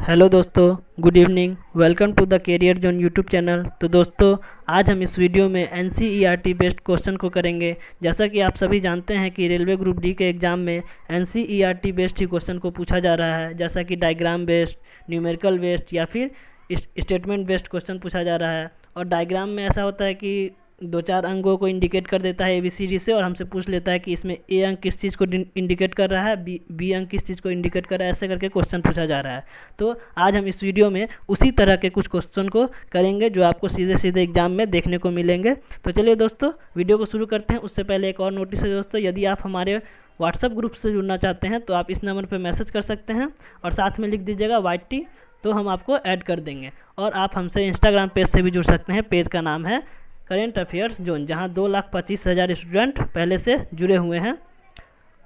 Hello दोस्तों, good evening. Welcome to the career zone YouTube channel. तो दोस्तों, आज हम इस वीडियो में एनसीईआरटी बेस्ड क्वेश्चन को करेंगे। जैसा कि आप सभी जानते हैं कि रेलवे ग्रुप डी के एग्ज़ाम में एनसीईआरटी बेस्ड ही क्वेश्चन को पूछा जा रहा है, जैसा कि डायग्राम बेस्ड, न्यूमेरिकल बेस्ड या फिर स्टेटमेंट बेस्ड क्वेश्चन पूछा जा रहा है। और डायग्राम में ऐसा होता है कि दो चार अंगों को इंडिकेट कर देता है ABCD से, और हमसे पूछ लेता है कि इसमें ए अंक किस चीज़ को इंडिकेट कर रहा है, बी अंक किस चीज़ को इंडिकेट कर रहा है, ऐसे करके क्वेश्चन पूछा जा रहा है। तो आज हम इस वीडियो में उसी तरह के कुछ क्वेश्चन को करेंगे जो आपको सीधे सीधे एग्जाम में देखने को मिलेंगे। तो चलिए दोस्तों, वीडियो को शुरू करते हैं। उससे पहले एक और नोटिस है दोस्तों, यदि आप हमारे व्हाट्सएप ग्रुप से जुड़ना चाहते हैं तो आप इस नंबर पर मैसेज कर सकते हैं और साथ में लिख दीजिएगा YT, तो हम आपको ऐड कर देंगे। और आप हमसे इंस्टाग्राम पेज से भी जुड़ सकते हैं। पेज का नाम है करेंट अफेयर्स जोन, जहां 2,25,000 स्टूडेंट पहले से जुड़े हुए हैं।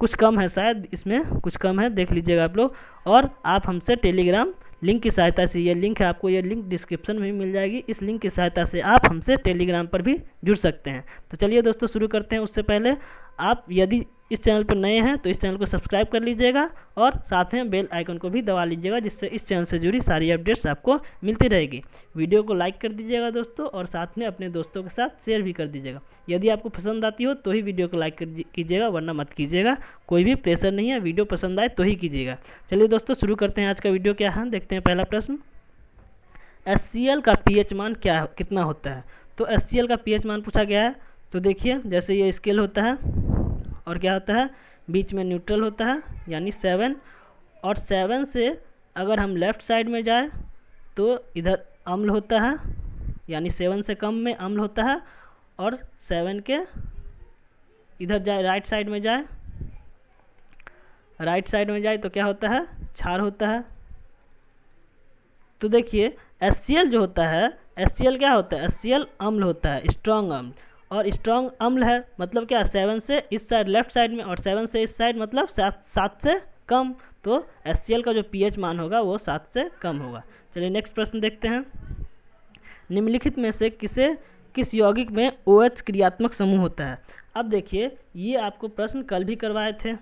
कुछ कम है, शायद इसमें कुछ कम है, देख लीजिएगा आप लोग। और आप हमसे टेलीग्राम लिंक की सहायता से, ये लिंक है आपको, ये लिंक डिस्क्रिप्शन में भी मिल जाएगी। इस लिंक की सहायता से आप हमसे टेलीग्राम पर भी जुड़ सकते हैं। तो चलिए दोस्तों, शुरू करते हैं। उससे पहले आप यदि इस चैनल पर नए हैं तो इस चैनल को सब्सक्राइब कर लीजिएगा और साथ में बेल आइकन को भी दबा लीजिएगा, जिससे इस चैनल से जुड़ी सारी अपडेट्स आपको मिलती रहेगी। वीडियो को लाइक कर दीजिएगा दोस्तों, और साथ में अपने दोस्तों के साथ शेयर भी कर दीजिएगा। यदि आपको पसंद आती हो तो ही वीडियो को लाइक कीजिएगा, वरना मत कीजिएगा। कोई भी प्रेशर नहीं है, वीडियो पसंद आए तो ही कीजिएगा। चलिए दोस्तों, शुरू करते हैं। आज का वीडियो क्या है, देखते हैं। पहला प्रश्न, HCl का pH मान कितना होता है? तो HCl का pH मान पूछा गया है। तो देखिए, जैसे ये स्केल होता है और क्या होता है, बीच में न्यूट्रल होता है यानी 7, और 7 से अगर हम लेफ़्ट साइड में जाए तो इधर अम्ल होता है, यानी 7 से कम में अम्ल होता है। और 7 के इधर जाए, राइट साइड में जाए, तो क्या होता है, क्षार होता है। तो देखिए, HCl जो होता है, HCl क्या होता है, HCl अम्ल होता है, स्ट्रॉन्ग अम्ल। और स्ट्रॉन्ग अम्ल है मतलब क्या, 7 से इस साइड लेफ्ट साइड में और 7 से इस साइड, मतलब 7 से कम। तो HCl का जो pH मान होगा वो 7 से कम होगा। चलिए नेक्स्ट प्रश्न देखते हैं। निम्नलिखित में से किस यौगिक में OH क्रियात्मक समूह होता है? अब देखिए, ये आपको प्रश्न कल भी करवाए थे।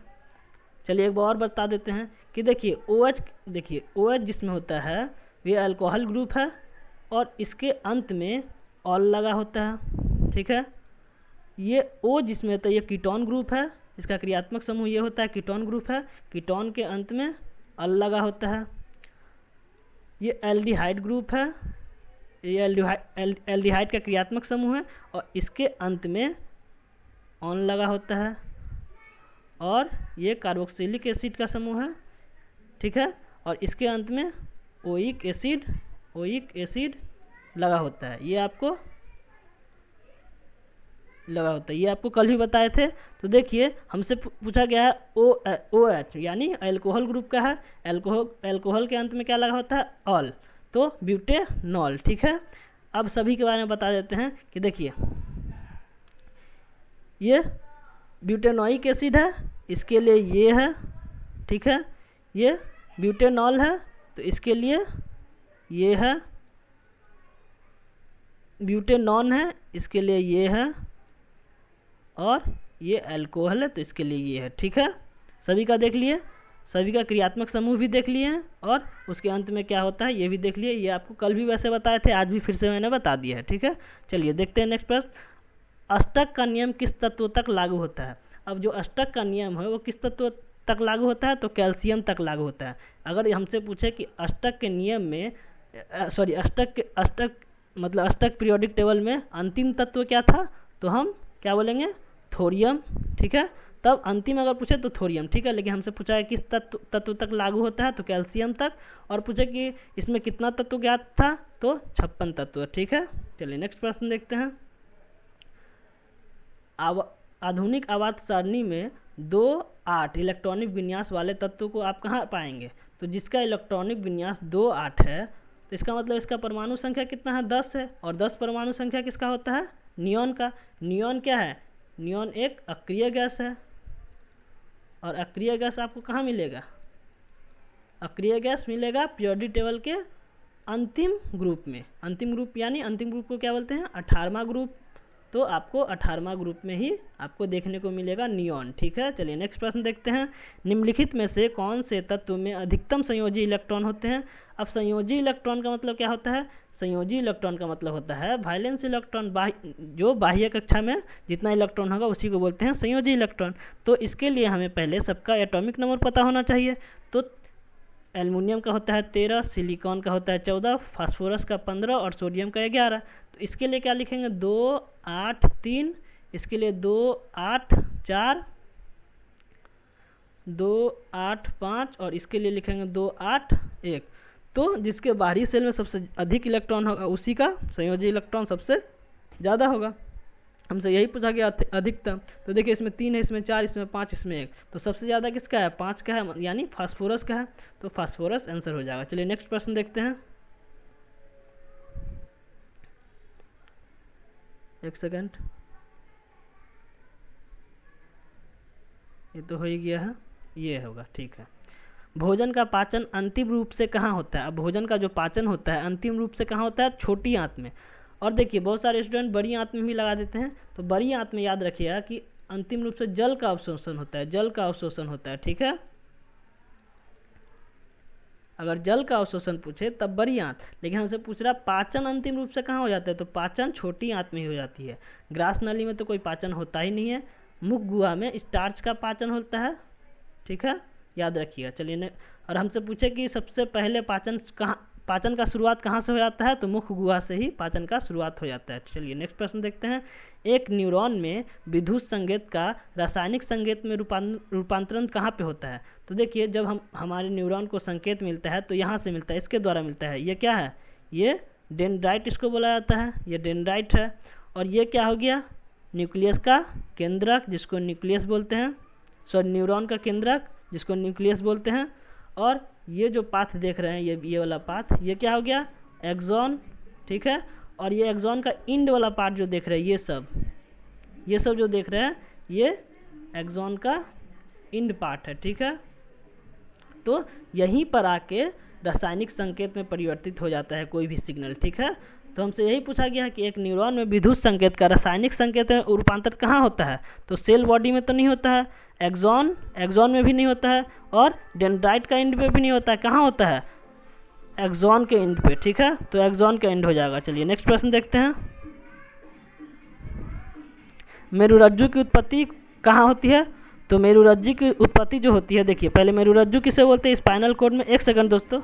चलिए एक बार और बता देते हैं कि देखिए OH जिसमें होता है ये अल्कोहल ग्रुप है, और इसके अंत में ऑल लगा होता है, ठीक है। ये O जिसमें होता है ये कीटोन ग्रुप है, इसका क्रियात्मक समूह ये होता है, कीटोन ग्रुप है। कीटोन के अंत में अल लगा होता है। ये एल्डिहाइड ग्रुप है, ये एल्डिहाइड का क्रियात्मक समूह है, और इसके अंत में ऑन लगा होता है। और ये कार्बोक्सिलिक एसिड का समूह है, ठीक है। और इसके अंत में ओइक एसिड लगा होता है, ये आपको कल भी बताए थे। तो देखिए, हमसे पूछा गया है OH यानी अल्कोहल ग्रुप का है। अल्कोहल के अंत में क्या लगा होता है, ऑल, तो ब्यूटेनॉल, ठीक है। अब सभी के बारे में बता देते हैं कि देखिए, ये ब्यूटेनोइक एसिड है, इसके लिए ये है, ठीक है। ये ब्यूटेनॉल है तो इसके लिए ये है। ब्यूटेनॉन है, इसके लिए ये है। और ये अल्कोहल है तो इसके लिए ये है, ठीक है। सभी का देख लिए, सभी का क्रियात्मक समूह भी देख लिए हैं, और उसके अंत में क्या होता है ये भी देख लिए। ये आपको कल भी वैसे बताए थे, आज भी फिर से मैंने बता दिया है, ठीक है। चलिए देखते हैं नेक्स्ट प्रश्न। अष्टक का नियम किस तत्व तक लागू होता है? अब जो अष्टक का नियम है वो किस तत्व तक लागू होता है? तो कैल्शियम तक लागू होता है। अगर हमसे पूछे कि अष्टक के नियम में अष्टक पीरियोडिक टेबल में अंतिम तत्व क्या था, तो हम क्या बोलेंगे, थोरियम, ठीक है। तब अंतिम अगर पूछे तो थोरियम, ठीक है। लेकिन हमसे पूछा है किस तत्व तक लागू होता है, तो कैल्शियम तक। और पूछे कि इसमें कितना तत्व ज्ञात था, तो 56 तत्व, ठीक है। चलिए नेक्स्ट प्रश्न देखते हैं। आधुनिक आवर्त सारणी में 2-8 इलेक्ट्रॉनिक विन्यास वाले तत्व को आप कहाँ पाएंगे? तो जिसका इलेक्ट्रॉनिक विन्यास 2-8 है, तो इसका मतलब इसका परमाणु संख्या कितना है, 10 है। और 10 परमाणु संख्या किसका होता है, नियॉन का। नियॉन क्या है, नियॉन एक अक्रिय गैस है। और अक्रिय गैस आपको कहाँ मिलेगा, अक्रिय गैस मिलेगा पीरियोडिक टेबल के अंतिम ग्रुप में। अंतिम ग्रुप यानी अंतिम ग्रुप को क्या बोलते हैं, 18वां ग्रुप, तो आपको 18वां ग्रुप में ही आपको देखने को मिलेगा नियॉन। ठीक है, चलिए नेक्स्ट प्रश्न देखते हैं। निम्नलिखित में से कौन से तत्व में अधिकतम संयोजी इलेक्ट्रॉन होते हैं? अब संयोजी इलेक्ट्रॉन का मतलब क्या होता है? संयोजी इलेक्ट्रॉन का मतलब होता है वैलेंस इलेक्ट्रॉन, जो बाह्य कक्षा में जितना इलेक्ट्रॉन होगा उसी को बोलते हैं संयोजी इलेक्ट्रॉन। तो इसके लिए हमें पहले सबका एटॉमिक नंबर पता होना चाहिए। तो एल्युमिनियम का होता है 13, सिलिकॉन का होता है 14, फास्फोरस का 15 और सोडियम का 11। तो इसके लिए क्या लिखेंगे? 2 8 3, इसके लिए 2 8 4, 2 8 5 और इसके लिए लिखेंगे 2 8 1। तो जिसके बाहरी सेल में सबसे अधिक इलेक्ट्रॉन होगा उसी का संयोजी इलेक्ट्रॉन सबसे ज़्यादा होगा। हमसे यही पूछा गया अधिकतम। तो देखिए इसमें 3 है, इसमें 4, इसमें 5, इसमें 1। तो सबसे ज़्यादा किसका है? 5 का है, यानी फास्फोरस का है। तो फास्फोरस आंसर हो जाएगा। चलिए नेक्स्ट प्रश्न देखते हैं। एक सेकेंड, ये तो हो ही गया है, ये होगा। ठीक है, भोजन का पाचन अंतिम रूप से कहाँ होता है? अब भोजन का जो पाचन होता है अंतिम रूप से कहाँ होता है? छोटी आंत में। और देखिए बहुत सारे स्टूडेंट बड़ी आंत में भी लगा देते हैं। तो बड़ी आंत में याद रखिएगा कि अंतिम रूप से जल का अवशोषण होता है, जल का अवशोषण होता है। ठीक है, अगर जल का अवशोषण पूछे तब बड़ी आंत, लेकिन हमसे पूछ रहा पाचन अंतिम रूप से कहाँ हो जाता है? तो पाचन छोटी आंत में ही हो जाती है। ग्रास नली में तो कोई पाचन होता ही नहीं है। मुख गुहा में स्टार्च का पाचन होता है। ठीक है, याद रखिएगा। चलिए और हमसे पूछे कि सबसे पहले पाचन का शुरुआत कहाँ से हो जाता है? तो मुख गुहा से ही पाचन का शुरुआत हो जाता है। चलिए नेक्स्ट प्रश्न देखते हैं। एक न्यूरॉन में विद्युत संकेत का रासायनिक संकेत में रूपांतरण कहाँ पे होता है? तो देखिए जब हमारे न्यूरॉन को संकेत मिलता है तो यहाँ से मिलता है, इसके द्वारा मिलता है। ये क्या है? ये डेंड्राइट इसको बोला जाता है, ये डेंड्राइट है। और ये क्या हो गया? न्यूक्लियस का केंद्रक, जिसको न्यूक्लियस बोलते हैं, सॉरी न्यूरॉन का केंद्रक जिसको न्यूक्लियस बोलते हैं। और ये जो पाथ देख रहे हैं, ये वाला पाथ, ये क्या हो गया? एक्सॉन। ठीक है, और ये एक्सॉन का इंड वाला पार्ट जो देख रहे हैं, ये सब जो देख रहे हैं ये एक्सॉन का इंड पार्ट है। ठीक है, तो यहीं पर आके रासायनिक संकेत में परिवर्तित हो जाता है कोई भी सिग्नल। ठीक है, तो हमसे यही पूछा गया है कि एक न्यूरॉन में विद्युत संकेत का रासायनिक संकेत में रूपांतर कहाँ होता है? तो सेल बॉडी में तो नहीं होता है, एक्सॉन में भी नहीं होता है, और डेंड्राइट का एंड पे भी नहीं होता है। कहाँ होता है? एक्सॉन के एंड पे। ठीक है, तो एक्सॉन का एंड हो जाएगा। चलिए नेक्स्ट प्रश्न देखते हैं। मेरुरज्जु की उत्पत्ति कहाँ होती है? तो मेरुरज्जु की उत्पत्ति जो होती है, देखिए पहले मेरुरज्जु किसे बोलते हैं? स्पाइनल कॉर्ड में। एक सेकंड दोस्तों,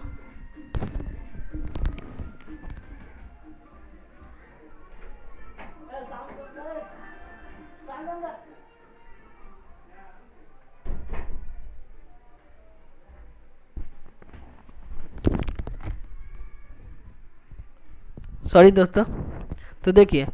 सॉरी दोस्तों। तो देखिए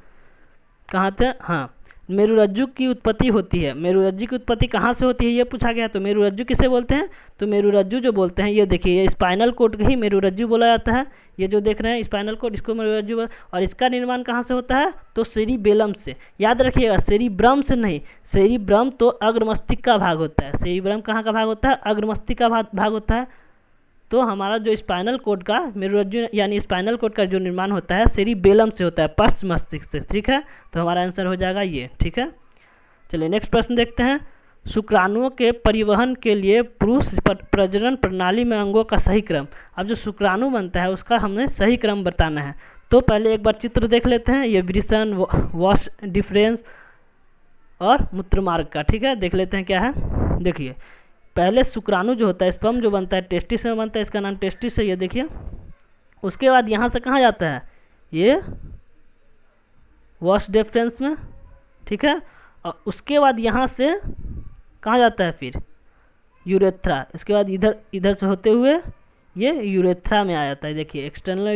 कहाँ थे? हाँ, मेरुरज्जु की उत्पत्ति होती है। मेरुरज्जु की उत्पत्ति कहाँ से होती है ये पूछा गया। तो मेरुरज्जु किसे बोलते हैं? तो मेरुरज्जु जो बोलते हैं, ये देखिए ये स्पाइनल कोड ही मेरुरज्जु बोला जाता है। ये जो देख रहे हैं स्पाइनल कोड, इसको मेरुरज्जु। और इसका निर्माण कहाँ से होता है? तो सेरिबेलम से। याद रखिएगा, सेरिब्रम से नहीं। सेरिब्रम तो अग्रमस्तिष्क का भाग होता है। सेरिब्रम कहाँ का भाग होता है? अग्रमस्तिष्क का भाग होता है। तो हमारा जो स्पाइनल कोड का मेरुरज्जु यानी स्पाइनल कोड का जो निर्माण होता है सेरिबेलम से होता है, पश्च मस्तिष्क से। ठीक है, तो हमारा आंसर हो जाएगा ये। ठीक है, चलिए नेक्स्ट प्रश्न देखते हैं। शुक्राणुओं के परिवहन के लिए पुरुष प्रजनन प्रणाली में अंगों का सही क्रम। अब जो शुक्राणु बनता है उसका हमें सही क्रम बताना है। तो पहले एक बार चित्र देख लेते हैं, ये वृषण, वॉश डिफरेंस और मूत्रमार्ग का। ठीक है, देख लेते हैं क्या है। देखिए पहले शुक्राणु जो होता है, स्पर्म जो बनता है टेस्टिस में बनता है, इसका नाम टेस्टिस है। ये देखिए, उसके बाद यहाँ से कहाँ जाता है? ये वॉश डिफरेंस में। ठीक है, और उसके बाद यहाँ से कहाँ जाता है? फिर यूरेथ्रा। इसके बाद इधर से होते हुए ये यूरेथ्रा में आ जाता है। देखिए एक्सटर्नल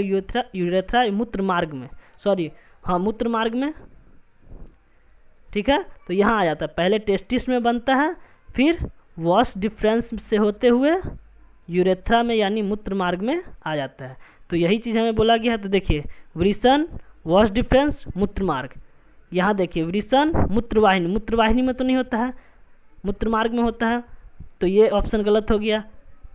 यूरेथ्रा मूत्र मार्ग में, सॉरी हाँ मूत्र मार्ग में। ठीक है, तो यहाँ आ जाता है। पहले टेस्टिस में बनता है, फिर वॉश डिफरेंस से होते हुए यूरेथ्रा में यानी मूत्र मार्ग में आ जाता है। तो यही चीज़ हमें बोला गया है। तो देखिए वृषण, वॉश डिफरेंस, मूत्र मार्ग। यहाँ देखिए वृषण, मूत्रवाहिनी। मूत्रवाहिनी में तो नहीं होता है, मूत्र मार्ग में होता है। तो ये ऑप्शन गलत हो गया।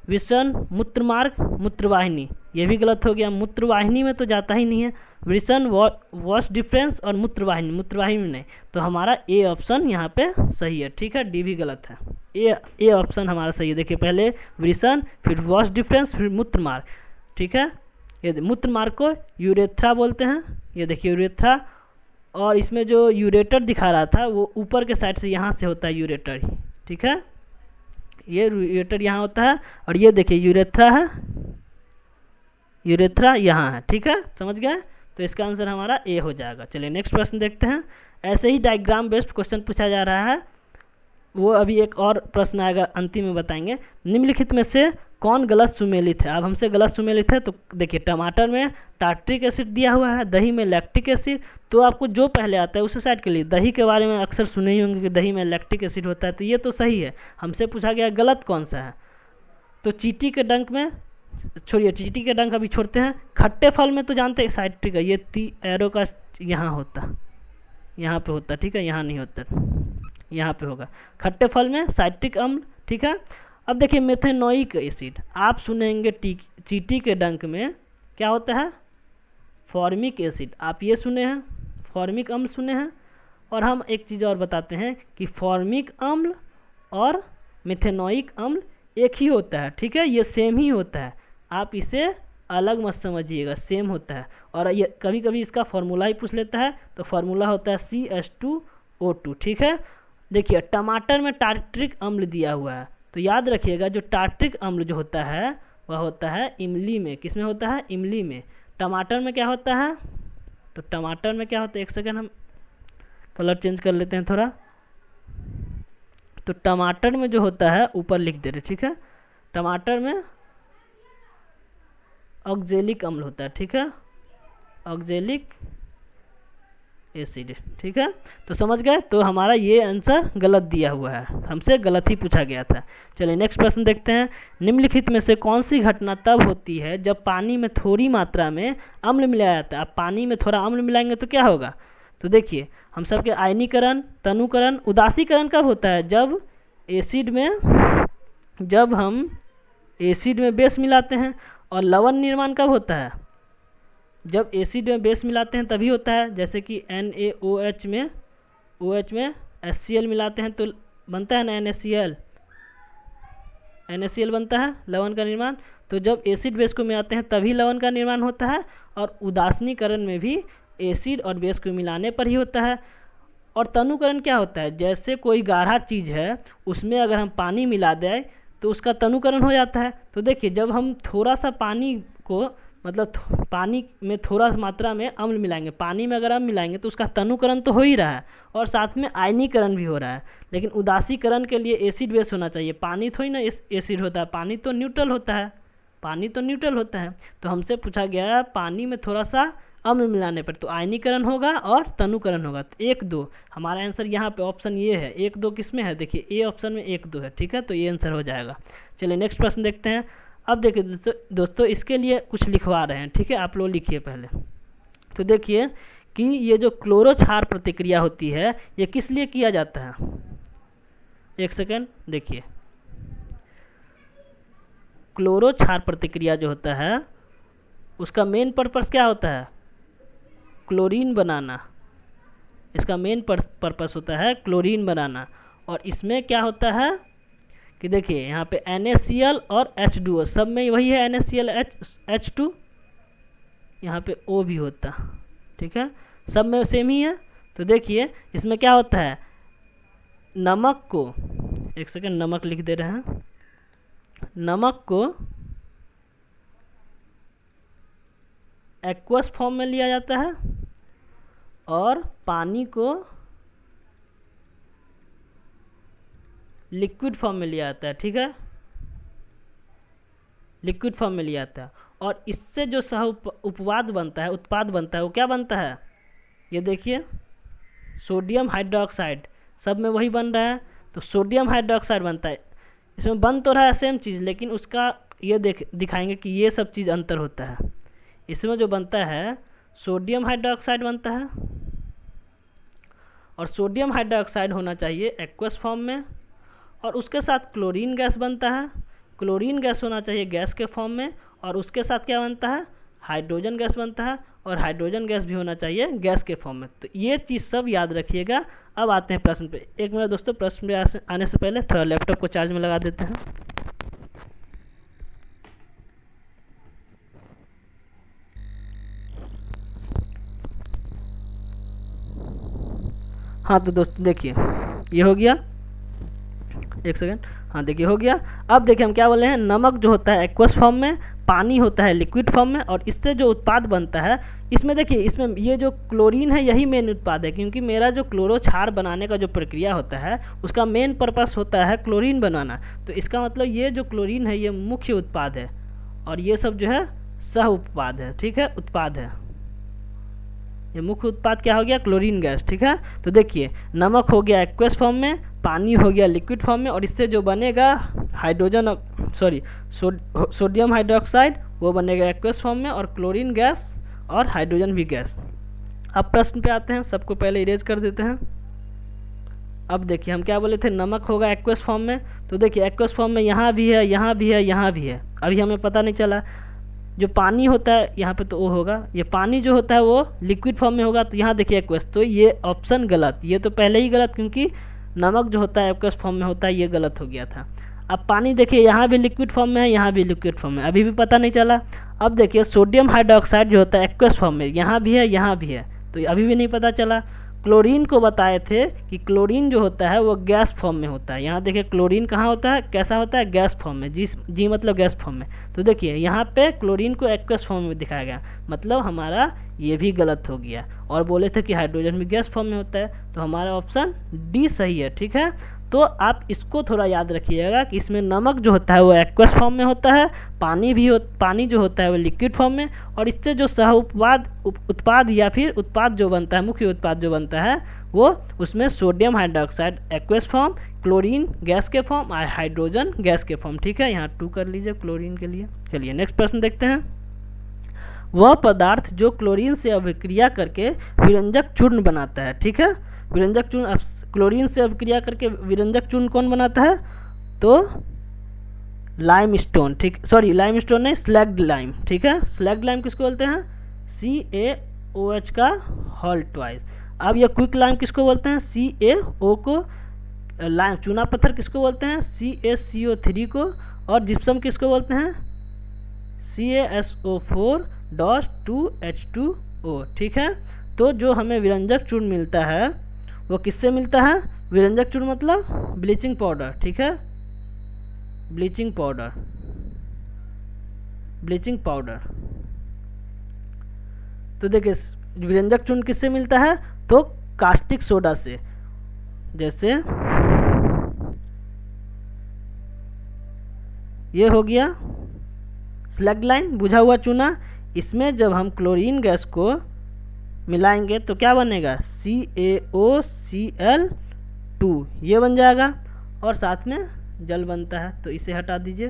वृषण, मूत्र मार्ग, मूत्रवाहिनी, ये भी गलत हो गया। मूत्रवाहिनी में तो जाता ही नहीं है। वृषण, वॉश डिफरेंस और मूत्रवाहिनी, मूत्रवाहिनी में नहीं, तो हमारा ए ऑप्शन यहाँ पे सही है। ठीक है, डी भी गलत है। ए ऑप्शन हमारा सही है। देखिए पहले वृषण, फिर वॉश डिफरेंस, फिर मूत्रमार्ग। ठीक है, ये मूत्रमार्ग को यूरेथ्रा बोलते हैं। ये देखिए यूरेथ्रा, और इसमें जो यूरेटर दिखा रहा था वो ऊपर के साइड से यहाँ से होता है यूरेटर। ठीक है, ये यूरेटर यहाँ होता है, और ये देखिए यूरेथ्रा है, यूरेथ्रा यहाँ है। ठीक है, समझ गए? तो इसका आंसर हमारा ए हो जाएगा। चलिए नेक्स्ट प्रश्न देखते हैं। ऐसे ही डायग्राम बेस्ड क्वेश्चन पूछा जा रहा है, वो अभी एक और प्रश्न आएगा, अंतिम में बताएंगे। निम्नलिखित में से कौन गलत सुमेलित है? अब हमसे गलत सुमेलित है, तो देखिए टमाटर में टार्ट्रिक एसिड दिया हुआ है, दही में लैक्टिक एसिड, तो आपको जो पहले आता है उस साइड के लिए। दही के बारे में अक्सर सुने ही होंगे कि दही में लैक्टिक एसिड होता है, तो ये तो सही है। हमसे पूछा गया गलत कौन सा है, तो चींटी के डंक में, छोड़िए चींटी के डंक अभी छोड़ते हैं। खट्टे फल में तो जानते हैं साइट्रिक है, ये एरो का यहाँ होता, यहाँ पे होता। ठीक है, यहाँ नहीं होता, यहाँ पे होगा। खट्टे फल में साइट्रिक अम्ल। ठीक है, अब देखिए मेथेनोइक एसिड, आप सुनेंगे चींटी के डंक में क्या होता है? फॉर्मिक एसिड, आप ये सुने हैं, फॉर्मिक अम्ल सुने हैं। और हम एक चीज़ और बताते हैं कि फॉर्मिक अम्ल और मेथेनोइक अम्ल एक ही होता है। ठीक है, ये सेम ही होता है, आप इसे अलग मत समझिएगा, सेम होता है। और ये कभी कभी इसका फॉर्मूला ही पूछ लेता है, तो फॉर्मूला होता है CH2O2। ठीक है, देखिए टमाटर में टार्ट्रिक अम्ल दिया हुआ है, तो याद रखिएगा जो टार्ट्रिक अम्ल जो होता है वह होता है इमली में। किस में होता है? इमली में। टमाटर में क्या होता है? तो टमाटर में क्या होता है, एक सेकंड हम कलर चेंज कर लेते हैं थोड़ा। तो टमाटर में जो होता है ऊपर लिख दे रहे। ठीक है, टमाटर में ऑक्जेलिक अम्ल होता है। ठीक है, ऑक्जेलिक एसिड। ठीक है, तो समझ गए? तो हमारा ये आंसर गलत दिया हुआ है, हमसे गलत ही पूछा गया था। चलिए नेक्स्ट प्रश्न देखते हैं। निम्नलिखित में से कौन सी घटना तब होती है जब पानी में थोड़ी मात्रा में अम्ल मिलाया जाता है? अब पानी में थोड़ा अम्ल मिलाएंगे तो क्या होगा? तो देखिए हम सबके आयनीकरण, तनुकरण, उदासीकरण कब होता है? जब हम एसिड में बेस मिलाते हैं। और लवण निर्माण कब होता है? जब एसिड में बेस मिलाते हैं तभी होता है। जैसे कि NaOH में HCl मिलाते हैं तो बनता है ना NaCl बनता है, लवण का निर्माण। तो जब एसिड बेस को मिलाते हैं तभी लवण का निर्माण होता है, और उदासीकरण में भी एसिड और बेस को मिलाने पर ही होता है। और तनुकरण क्या होता है? जैसे कोई गाढ़ा चीज़ है उसमें अगर हम पानी मिला दें तो उसका तनुकरण हो जाता है। तो देखिए जब हम थोड़ा सा पानी को, मतलब पानी में थोड़ा मात्रा में अम्ल मिलाएंगे, पानी में अगर अम्ल मिलाएंगे तो उसका तनुकरण तो हो ही रहा है और साथ में आयनीकरण भी हो रहा है। लेकिन उदासीकरण के लिए एसिड बेस होना चाहिए, पानी थोड़ी ना एसिड होता है, पानी तो न्यूट्रल होता है। तो हमसे पूछा गया है पानी में थोड़ा सा अम्ल मिलाने पर तो आयनीकरण होगा और तनुकरण होगा। तो 1-2 हमारा आंसर यहाँ पे ऑप्शन ये है। 1-2 किस में है? देखिए ए ऑप्शन में 1-2 है। ठीक है, तो ये आंसर हो जाएगा। चलिए नेक्स्ट प्रश्न देखते हैं। अब देखिए दोस्तों इसके लिए कुछ लिखवा रहे हैं। ठीक है, आप लोग लिखिए पहले। तो देखिए कि ये जो क्लोरो क्षार प्रतिक्रिया होती है ये किस लिए किया जाता है? एक सेकेंड देखिए, क्लोरो क्षार प्रतिक्रिया जो होता है उसका मेन पर्पस क्या होता है? क्लोरीन बनाना। इसका मेन पर्पस होता है क्लोरीन बनाना। और इसमें क्या होता है कि देखिए यहाँ पे NaCl और H2O, सब में वही है, NaCl H2, यहाँ पे O भी होता। ठीक है, सब में सेम ही है। तो देखिए इसमें क्या होता है, नमक को, एक सेकेंड नमक लिख दे रहे हैं, नमक को एक्वस फॉर्म में लिया जाता है और पानी को लिक्विड फॉर्म में लिया जाता है। ठीक है, लिक्विड फॉर्म में लिया जाता है। और इससे जो सह उत्पाद बनता है वो क्या बनता है? ये देखिए सोडियम हाइड्रोक्साइड, सब में वही बन रहा है, तो सोडियम हाइड्रोक्साइड बनता है। इसमें बन तो रहा है सेम चीज़, लेकिन उसका ये दिखाएंगे कि ये सब चीज़ अंतर होता है। इसमें जो बनता है सोडियम हाइड्रोक्साइड बनता है, और सोडियम हाइड्रोक्साइड होना चाहिए एक्वस फॉर्म में, और उसके साथ क्लोरीन गैस बनता है। क्लोरीन गैस होना चाहिए गैस के फॉर्म में, और उसके साथ क्या बनता है? हाइड्रोजन गैस बनता है और हाइड्रोजन गैस भी होना चाहिए गैस के फॉर्म में। तो ये चीज़ सब याद रखिएगा। अब आते हैं प्रश्न पे। एक मिनट दोस्तों, प्रश्न पे आने से पहले थोड़ा लैपटॉप को चार्ज में लगा देते हैं। हाँ तो दोस्तों देखिए, ये हो गया, एक सेकेंड, हाँ देखिए हो गया। अब देखिए हम क्या बोले हैं, नमक जो होता है एक्वस फॉर्म में, पानी होता है लिक्विड फॉर्म में, और इससे जो उत्पाद बनता है, इसमें देखिए, इसमें ये जो क्लोरीन है यही मेन उत्पाद है, क्योंकि मेरा जो क्लोरो क्षार बनाने का जो प्रक्रिया होता है उसका मेन पर्पस होता है क्लोरीन बनाना। तो इसका मतलब ये जो क्लोरीन है ये मुख्य उत्पाद है और ये सब जो है सह उत्पाद है, ठीक है, उत्पाद है। ये मुख्य उत्पाद क्या हो गया, क्लोरीन गैस, ठीक है। तो देखिए नमक हो गया एक्वस फॉर्म में, पानी हो गया लिक्विड फॉर्म में, और इससे जो बनेगा हाइड्रोजन सोडियम हाइड्रोक्साइड वो बनेगा एक्वस फॉर्म में, और क्लोरीन गैस और हाइड्रोजन भी गैस। अब प्रश्न पे आते हैं, सबको पहले इरेज कर देते हैं। अब देखिए हम क्या बोले थे, नमक होगा एक्वस फॉर्म में, तो देखिए एक्वस फॉर्म में यहाँ भी है, यहाँ भी है, यहाँ भी है, अभी हमें पता नहीं चला। जो पानी होता है यहाँ पे तो वो होगा, ये पानी जो होता है वो लिक्विड फॉर्म में होगा, तो यहाँ देखिए एक्वस, तो ये ऑप्शन गलत, ये तो पहले ही गलत, क्योंकि नमक जो होता है एक्वस फॉर्म में होता है, ये गलत हो गया था। अब पानी देखिए यहाँ भी लिक्विड फॉर्म में है, यहाँ भी लिक्विड फॉर्म में, अभी भी पता नहीं चला। अब देखिए सोडियम हाइड्रोक्साइड जो होता है एक्वस फॉर्म में, यहाँ भी है, यहाँ भी है, तो अभी भी नहीं पता चला। क्लोरीन को बताए थे कि क्लोरीन जो होता है वो गैस फॉर्म में होता है, यहाँ देखिए क्लोरीन कहाँ होता है, कैसा होता है, गैस फॉर्म में, जी मतलब गैस फॉर्म में। तो देखिए यहाँ पे क्लोरीन को एक्वस फॉर्म में दिखाया गया, मतलब हमारा ये भी गलत हो गया। और बोले थे कि हाइड्रोजन भी गैस फॉर्म में होता है, तो हमारा ऑप्शन डी सही है, ठीक है। तो आप इसको थोड़ा याद रखिएगा कि इसमें नमक जो होता है वो एक्वस फॉर्म में होता है, पानी जो होता है वो लिक्विड फॉर्म में, और इससे जो सह उत्पाद या फिर उत्पाद जो बनता है, मुख्य उत्पाद जो बनता है वो उसमें sodium hydroxide aqueous form, chlorine gas के फॉर्म और हाइड्रोजन गैस के फॉर्म, ठीक है। यहाँ 2 कर लीजिए क्लोरीन के लिए। चलिए नेक्स्ट प्रश्न देखते हैं। वह पदार्थ जो क्लोरीन से अभिक्रिया करके विरंजक चूर्ण बनाता है, ठीक है। विरंजक चूर्ण, क्लोरीन से अभिक्रिया करके विरंजक चूर्ण कौन बनाता है, तो लाइम स्टोन, ठीक, सॉरी लाइम स्टोन नहीं, स्लैग्ड लाइम, ठीक है। स्लैग्ड लाइम किसको बोलते हैं, CaOH का होल ट्वाइस। अब यह क्विक लाइम किसको बोलते हैं, CaO को, लाइम चूना पत्थर किसको बोलते हैं, CaCO3 को, और जिप्सम किसको बोलते हैं, CaSO4.2H2O, ठीक है। तो जो हमें विरंजक चूर्ण मिलता है वो किससे मिलता है, विरंजक चूर्ण मतलब ब्लीचिंग पाउडर, ठीक है, ब्लीचिंग पाउडर, ब्लीचिंग पाउडर। तो देखिए विरंजक चूर्ण किससे मिलता है, तो कास्टिक सोडा से, जैसे ये हो गया स्लैग्ड लाइम, बुझा हुआ चूना। इसमें जब हम क्लोरीन गैस को मिलाएंगे तो क्या बनेगा, CaOCl2, ये बन जाएगा, और साथ में जल बनता है, तो इसे हटा दीजिए।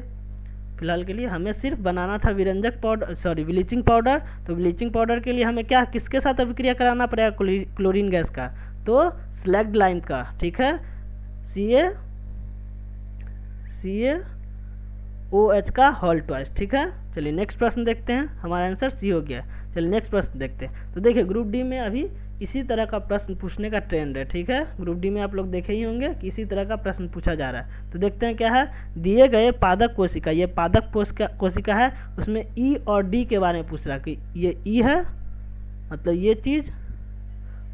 फिलहाल के लिए हमें सिर्फ बनाना था विरंजक पाउडर, सॉरी ब्लीचिंग पाउडर। तो ब्लीचिंग पाउडर के लिए हमें क्या, किसके साथ अभिक्रिया कराना पड़ेगा, क्लोरीन गैस का, तो स्लैग्ड लाइम का, ठीक है, CaOH का होल ट्वाइस, ठीक है। चलिए नेक्स्ट प्रश्न देखते हैं, हमारा आंसर सी हो गया। चलिए नेक्स्ट प्रश्न देखते हैं। तो देखिए ग्रुप डी में अभी इसी तरह का प्रश्न पूछने का ट्रेंड है, ठीक है। ग्रुप डी में आप लोग देखे ही होंगे कि इसी तरह का प्रश्न पूछा जा रहा है। तो देखते हैं क्या है, दिए गए पादप कोशिका, ये पादप कोशिका है, उसमें ई और डी के बारे में पूछ रहा है कि ये ई है मतलब ये चीज़,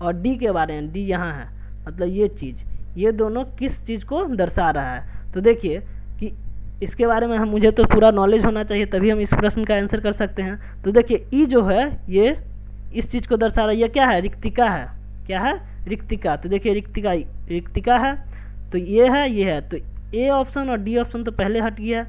और डी के बारे में, डी यहाँ है मतलब ये चीज़, ये दोनों किस चीज़ को दर्शा रहा है। तो देखिए कि इसके बारे में मुझे तो पूरा नॉलेज होना चाहिए, तभी हम इस प्रश्न का आंसर कर सकते हैं। तो देखिए ई जो है ये इस चीज़ को दर्शा रहा है, ये क्या है, रिक्तिका है, क्या है, रिक्तिका। तो देखिए रिक्तिका है, तो ये है, ये है, तो ए ऑप्शन और डी ऑप्शन तो पहले हट गया।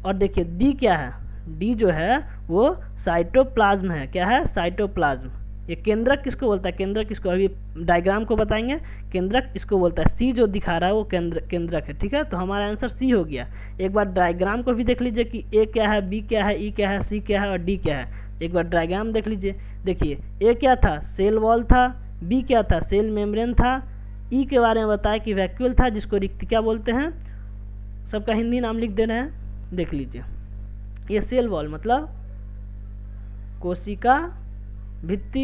और देखिए डी क्या है, डी जो है वो साइटोप्लाज्म है, क्या है, साइटोप्लाज्म। ये केंद्रक किसको बोलता है, केंद्रक किसको, अभी डायग्राम को बताएंगे, केंद्रक इसको बोलता है। सी जो दिखा रहा है वो केंद्रक है, ठीक है। तो हमारा आंसर सी हो गया। एक बार डायग्राम को भी देख लीजिए कि ए क्या है, बी क्या है, ई क्या है, सी क्या है और डी क्या है। एक बार डायग्राम देख लीजिए। देखिए ए क्या था, सेल वॉल था, बी क्या था, सेल मेम्ब्रेन था, ई के बारे में बताया कि वैक्यूल था जिसको रिक्तिका बोलते हैं। सबका हिंदी नाम लिख दे रहे हैं, देख लीजिए। ये सेल वॉल मतलब कोशिका भित्ति,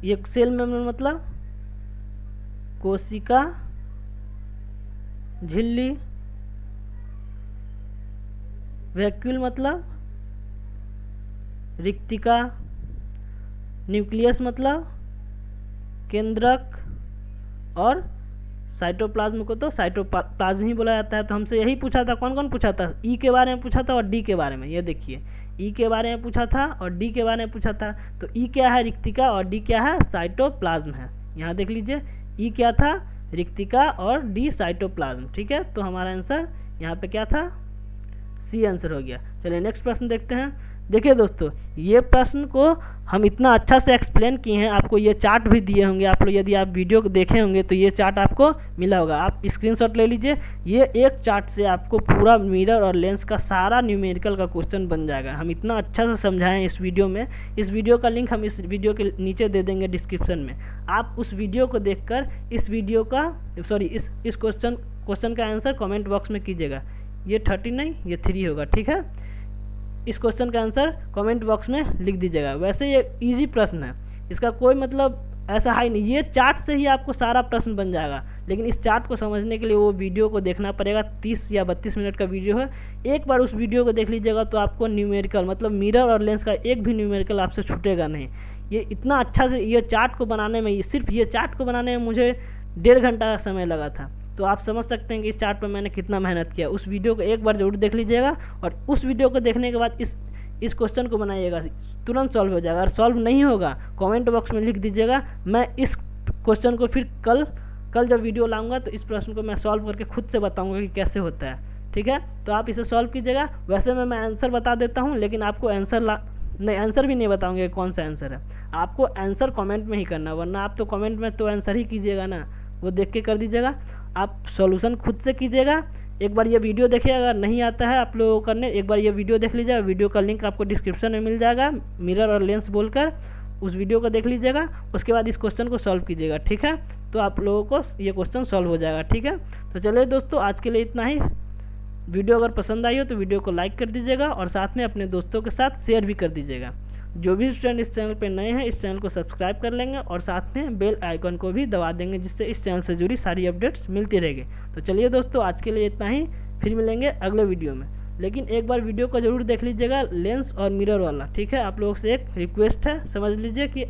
ये सेल मेम्ब्रेन मतलब कोशिका झिल्ली, वैक्यूल मतलब रिक्तिका, न्यूक्लियस मतलब केंद्रक, और साइटोप्लाज्म को तो साइटोप्लाज्म ही बोला जाता है। तो हमसे यही पूछा था, कौन कौन पूछा था, ई के बारे में पूछा था और डी के बारे में। ये देखिए, ई के बारे में पूछा था और डी के बारे में पूछा था। तो ई क्या है, रिक्तिका, और डी क्या है, साइटोप्लाज्म है। यहाँ देख लीजिए, ई क्या था, रिक्तिका, और डी साइटोप्लाज्म। ठीक है, तो हमारा आंसर यहाँ पे क्या था, सी आंसर हो गया। चलिए नेक्स्ट प्रश्न देखते हैं। देखिए दोस्तों, ये प्रश्न को हम इतना अच्छा से एक्सप्लेन किए हैं, आपको ये चार्ट भी दिए होंगे। आप लोग यदि आप वीडियो को देखे होंगे तो ये चार्ट आपको मिला होगा, आप स्क्रीनशॉट ले लीजिए। ये एक चार्ट से आपको पूरा मिरर और लेंस का सारा न्यूमेरिकल का क्वेश्चन बन जाएगा। हम इतना अच्छा से समझाएं इस वीडियो में। इस वीडियो का लिंक हम इस वीडियो के नीचे दे देंगे डिस्क्रिप्शन में। आप उस वीडियो को देखकर इस वीडियो का इस क्वेश्चन का आंसर कॉमेंट बॉक्स में कीजिएगा। ये 30 नहीं, ये 3 होगा। ठीक है, इस क्वेश्चन का आंसर कमेंट बॉक्स में लिख दीजिएगा। वैसे ये इजी प्रश्न है, इसका कोई मतलब ऐसा है नहीं। ये चार्ट से ही आपको सारा प्रश्न बन जाएगा, लेकिन इस चार्ट को समझने के लिए वो वीडियो को देखना पड़ेगा। 30 या 32 मिनट का वीडियो है। एक बार उस वीडियो को देख लीजिएगा तो आपको न्यूमेरिकल मतलब मिरर और लेंस का एक भी न्यूमेरिकल आपसे छूटेगा नहीं। ये इतना अच्छा से ये चार्ट को बनाने में, सिर्फ ये चार्ट को बनाने में मुझे 1.5 घंटा का समय लगा था। तो आप समझ सकते हैं कि इस चार्ट पर मैंने कितना मेहनत किया। उस वीडियो को एक बार जरूर देख लीजिएगा, और उस वीडियो को देखने के बाद इस क्वेश्चन को बनाइएगा, तुरंत सॉल्व हो जाएगा। अगर सॉल्व नहीं होगा कमेंट बॉक्स में लिख दीजिएगा। मैं इस क्वेश्चन को फिर कल जब वीडियो लाऊंगा तो इस प्रश्न को मैं सॉल्व करके खुद से बताऊंगा कि कैसे होता है। ठीक है, तो आप इसे सॉल्व कीजिएगा। वैसे मैं आंसर बता देता हूँ, लेकिन आपको आंसर भी नहीं बताऊंगे कौन सा आंसर है। आपको आंसर कमेंट में ही करना, वरना आप तो कमेंट में तो आंसर ही कीजिएगा ना, वो देख के कर दीजिएगा। आप सॉल्यूशन खुद से कीजिएगा। एक बार ये वीडियो देखिए, अगर नहीं आता है आप लोगों को करने, एक बार ये वीडियो देख लीजिएगा। वीडियो का लिंक आपको डिस्क्रिप्शन में मिल जाएगा, मिरर और लेंस बोलकर उस वीडियो को देख लीजिएगा। उसके बाद इस क्वेश्चन को सॉल्व कीजिएगा। ठीक है, तो आप लोगों को ये क्वेश्चन सॉल्व हो जाएगा। ठीक है, तो चलिए दोस्तों, आज के लिए इतना ही। वीडियो अगर पसंद आई हो तो वीडियो को लाइक कर दीजिएगा, और साथ में अपने दोस्तों के साथ शेयर भी कर दीजिएगा। जो भी स्टूडेंट इस चैनल पर नए हैं, इस चैनल को सब्सक्राइब कर लेंगे, और साथ में बेल आइकन को भी दबा देंगे, जिससे इस चैनल से जुड़ी सारी अपडेट्स मिलती रहेगी। तो चलिए दोस्तों, आज के लिए इतना ही, फिर मिलेंगे अगले वीडियो में। लेकिन एक बार वीडियो को जरूर देख लीजिएगा, लेंस और मिरर वाला। ठीक है, आप लोगों से एक रिक्वेस्ट है, समझ लीजिए कि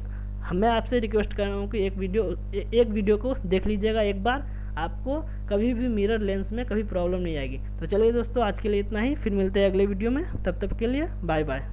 मैं आपसे रिक्वेस्ट कर रहा हूँ कि एक वीडियो को देख लीजिएगा एक बार। आपको कभी भी मिरर लेंस में कभी प्रॉब्लम नहीं आएगी। तो चलिए दोस्तों, आज के लिए इतना ही, फिर मिलते हैं अगले वीडियो में। तब तक के लिए बाय बाय।